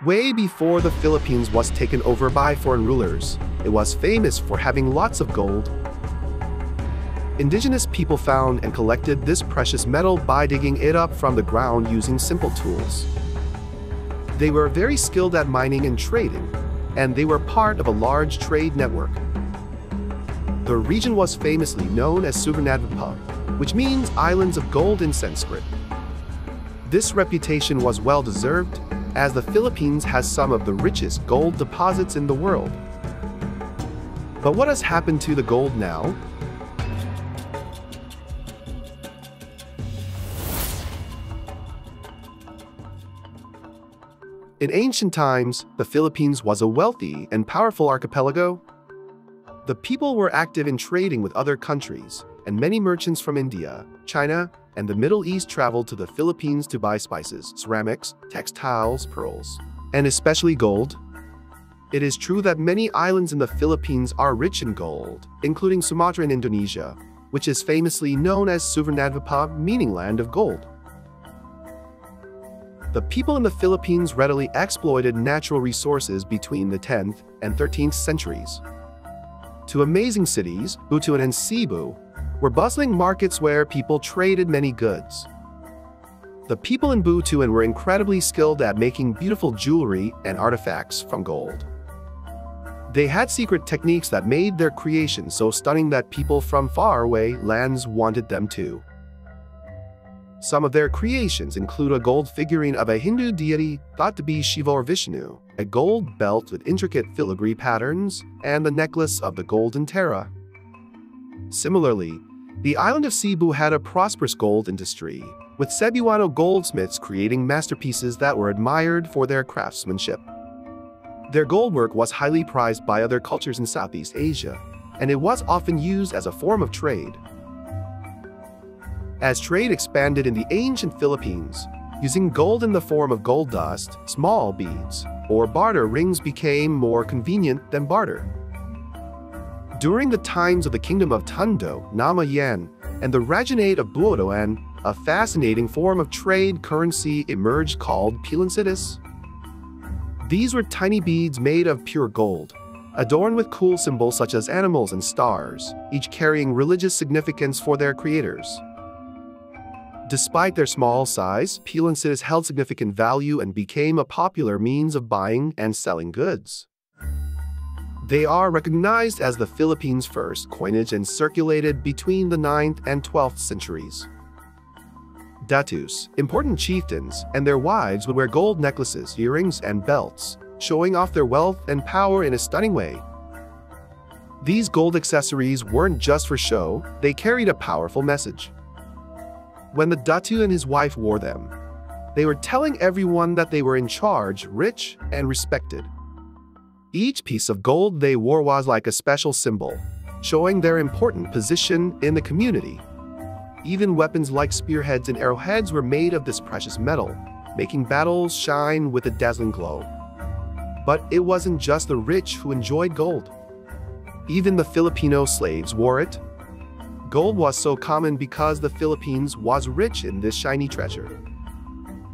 Way before the Philippines was taken over by foreign rulers, it was famous for having lots of gold. Indigenous people found and collected this precious metal by digging it up from the ground using simple tools. They were very skilled at mining and trading, and they were part of a large trade network. The region was famously known as Suvernadvipag, which means islands of gold in Sanskrit. This reputation was well-deserved, as the Philippines has some of the richest gold deposits in the world. But what has happened to the gold now? In ancient times, the Philippines was a wealthy and powerful archipelago. The people were active in trading with other countries, and many merchants from India, China, and the Middle East traveled to the Philippines to buy spices, ceramics, textiles, pearls, and especially gold. It is true that many islands in the Philippines are rich in gold, including Sumatra in Indonesia, which is famously known as Suvernadvipag, meaning land of gold. The people in the Philippines readily exploited natural resources between the 10th and 13th centuries. Two amazing cities, Butuan and Cebu, were bustling markets where people traded many goods. The people in Butuan were incredibly skilled at making beautiful jewelry and artifacts from gold. They had secret techniques that made their creations so stunning that people from faraway lands wanted them too. Some of their creations include a gold figurine of a Hindu deity thought to be Shiva or Vishnu, a gold belt with intricate filigree patterns, and the necklace of the golden Tara. Similarly, the island of Cebu had a prosperous gold industry, with Cebuano goldsmiths creating masterpieces that were admired for their craftsmanship. Their gold work was highly prized by other cultures in Southeast Asia, and it was often used as a form of trade. As trade expanded in the ancient Philippines, using gold in the form of gold dust, small beads, or barter rings became more convenient than barter. During the times of the Kingdom of Tondo, Namayan, and the Rajanate of Butuan, a fascinating form of trade currency emerged called pilancitas. These were tiny beads made of pure gold, adorned with cool symbols such as animals and stars, each carrying religious significance for their creators. Despite their small size, pilancitas held significant value and became a popular means of buying and selling goods. They are recognized as the Philippines' first coinage and circulated between the 9th and 12th centuries. Datus, important chieftains, and their wives would wear gold necklaces, earrings, and belts, showing off their wealth and power in a stunning way. These gold accessories weren't just for show, they carried a powerful message. When the Datu and his wife wore them, they were telling everyone that they were in charge, rich, and respected. Each piece of gold they wore was like a special symbol, showing their important position in the community. Even weapons like spearheads and arrowheads were made of this precious metal, making battles shine with a dazzling glow. But it wasn't just the rich who enjoyed gold. Even the Filipino slaves wore it. Gold was so common because the Philippines was rich in this shiny treasure.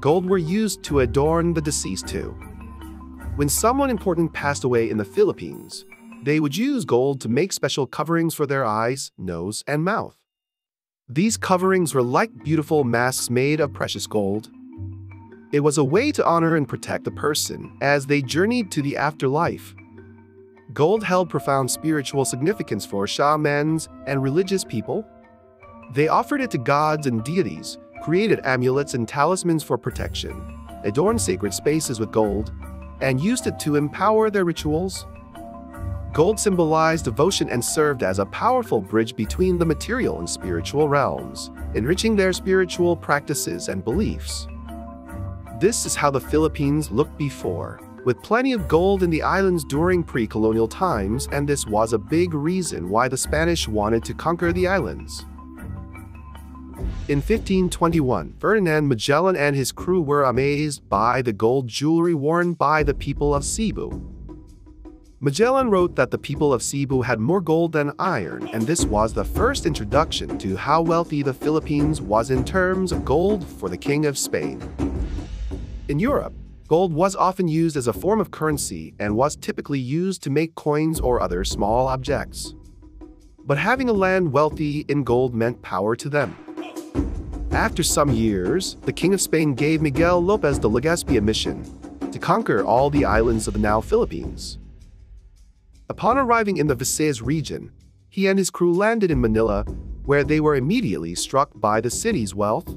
Gold were used to adorn the deceased too. When someone important passed away in the Philippines, they would use gold to make special coverings for their eyes, nose, and mouth. These coverings were like beautiful masks made of precious gold. It was a way to honor and protect the person as they journeyed to the afterlife. Gold held profound spiritual significance for shamans and religious people. They offered it to gods and deities, created amulets and talismans for protection, adorned sacred spaces with gold, and used it to empower their rituals. Gold symbolized devotion and served as a powerful bridge between the material and spiritual realms, enriching their spiritual practices and beliefs. This is how the Philippines looked before, with plenty of gold in the islands during pre-colonial times, and this was a big reason why the Spanish wanted to conquer the islands. In 1521, Ferdinand Magellan and his crew were amazed by the gold jewelry worn by the people of Cebu. Magellan wrote that the people of Cebu had more gold than iron, and this was the first introduction to how wealthy the Philippines was in terms of gold for the King of Spain. In Europe, Gold was often used as a form of currency and was typically used to make coins or other small objects. But having a land wealthy in gold meant power to them. After some years, the King of Spain gave Miguel López de Legazpi a mission to conquer all the islands of the now Philippines. Upon arriving in the Visayas region, he and his crew landed in Manila, where they were immediately struck by the city's wealth.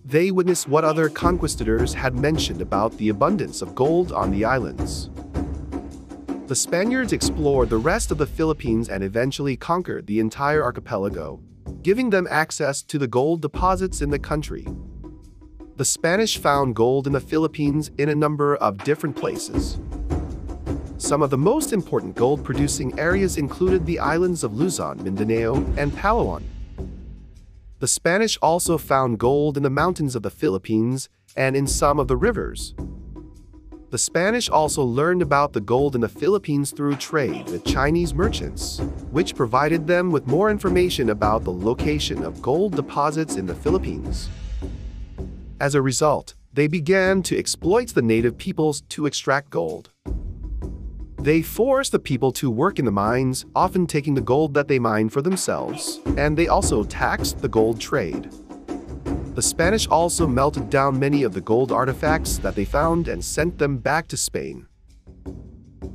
They witnessed what other conquistadors had mentioned about the abundance of gold on the islands. The Spaniards explored the rest of the Philippines and eventually conquered the entire archipelago, giving them access to the gold deposits in the country. The Spanish found gold in the Philippines in a number of different places. Some of the most important gold-producing areas included the islands of Luzon, Mindanao, and Palawan. The Spanish also found gold in the mountains of the Philippines and in some of the rivers. The Spanish also learned about the gold in the Philippines through trade with Chinese merchants, which provided them with more information about the location of gold deposits in the Philippines. As a result, they began to exploit the native peoples to extract gold. They forced the people to work in the mines, often taking the gold that they mined for themselves, and they also taxed the gold trade. The Spanish also melted down many of the gold artifacts that they found and sent them back to Spain.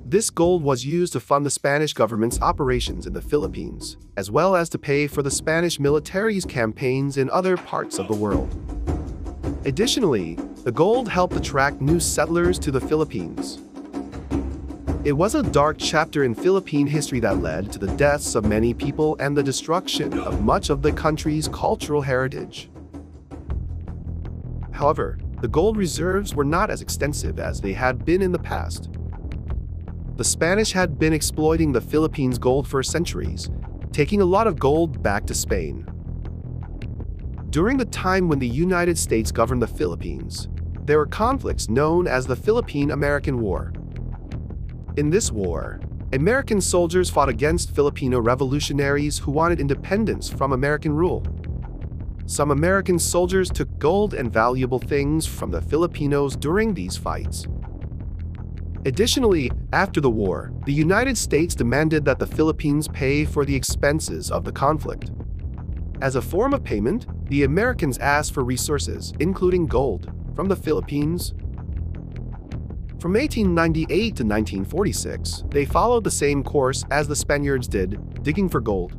This gold was used to fund the Spanish government's operations in the Philippines, as well as to pay for the Spanish military's campaigns in other parts of the world. Additionally, the gold helped attract new settlers to the Philippines. It was a dark chapter in Philippine history that led to the deaths of many people and the destruction of much of the country's cultural heritage. However, the gold reserves were not as extensive as they had been in the past. The Spanish had been exploiting the Philippines' gold for centuries, taking a lot of gold back to Spain. During the time when the United States governed the Philippines, there were conflicts known as the Philippine-American War. In this war, American soldiers fought against Filipino revolutionaries who wanted independence from American rule. Some American soldiers took gold and valuable things from the Filipinos during these fights. Additionally, after the war, the United States demanded that the Philippines pay for the expenses of the conflict. As a form of payment, the Americans asked for resources, including gold, from the Philippines. From 1898 to 1946, they followed the same course as the Spaniards did, digging for gold.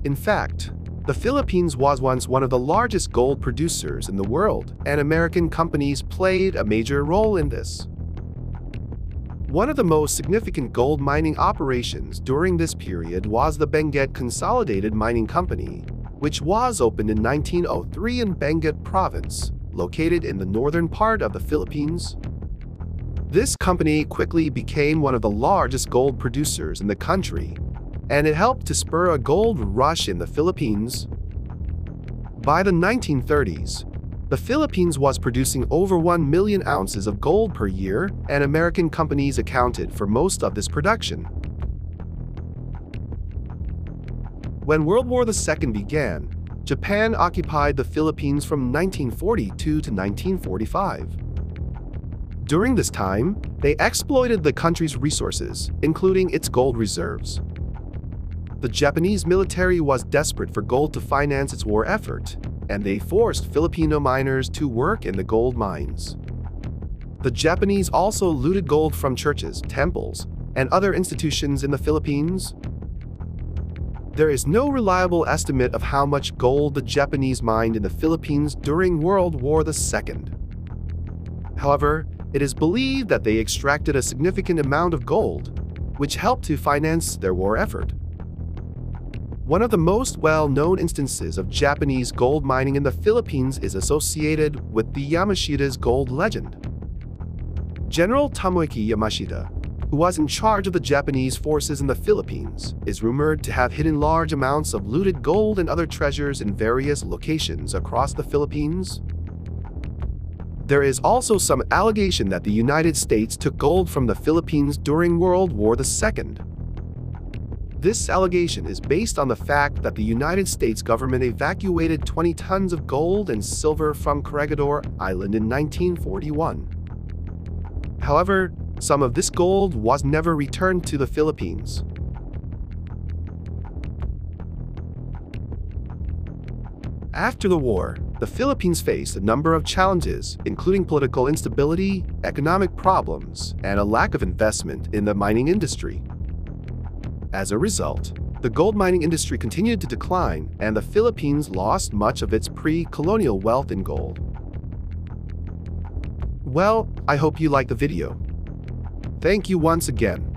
In fact, the Philippines was once one of the largest gold producers in the world, and American companies played a major role in this. One of the most significant gold mining operations during this period was the Benguet Consolidated Mining Company, which was opened in 1903 in Benguet Province, located in the northern part of the Philippines. This company quickly became one of the largest gold producers in the country, and it helped to spur a gold rush in the Philippines. By the 1930s, the Philippines was producing over 1 million ounces of gold per year, and American companies accounted for most of this production. When World War II began, Japan occupied the Philippines from 1942 to 1945. During this time, they exploited the country's resources, including its gold reserves. The Japanese military was desperate for gold to finance its war effort, and they forced Filipino miners to work in the gold mines. The Japanese also looted gold from churches, temples, and other institutions in the Philippines. There is no reliable estimate of how much gold the Japanese mined in the Philippines during World War II. However, it is believed that they extracted a significant amount of gold, which helped to finance their war effort. One of the most well-known instances of Japanese gold mining in the Philippines is associated with the Yamashita's gold legend. General Tomoaki Yamashita, who was in charge of the Japanese forces in the Philippines, is rumored to have hidden large amounts of looted gold and other treasures in various locations across the Philippines. There is also some allegation that the United States took gold from the Philippines during World War II. This allegation is based on the fact that the United States government evacuated 20 tons of gold and silver from Corregidor Island in 1941. However, some of this gold was never returned to the Philippines. After the war, the Philippines faced a number of challenges, including political instability, economic problems, and a lack of investment in the mining industry. As a result, the gold mining industry continued to decline, and the Philippines lost much of its pre-colonial wealth in gold. Well, I hope you liked the video. Thank you once again.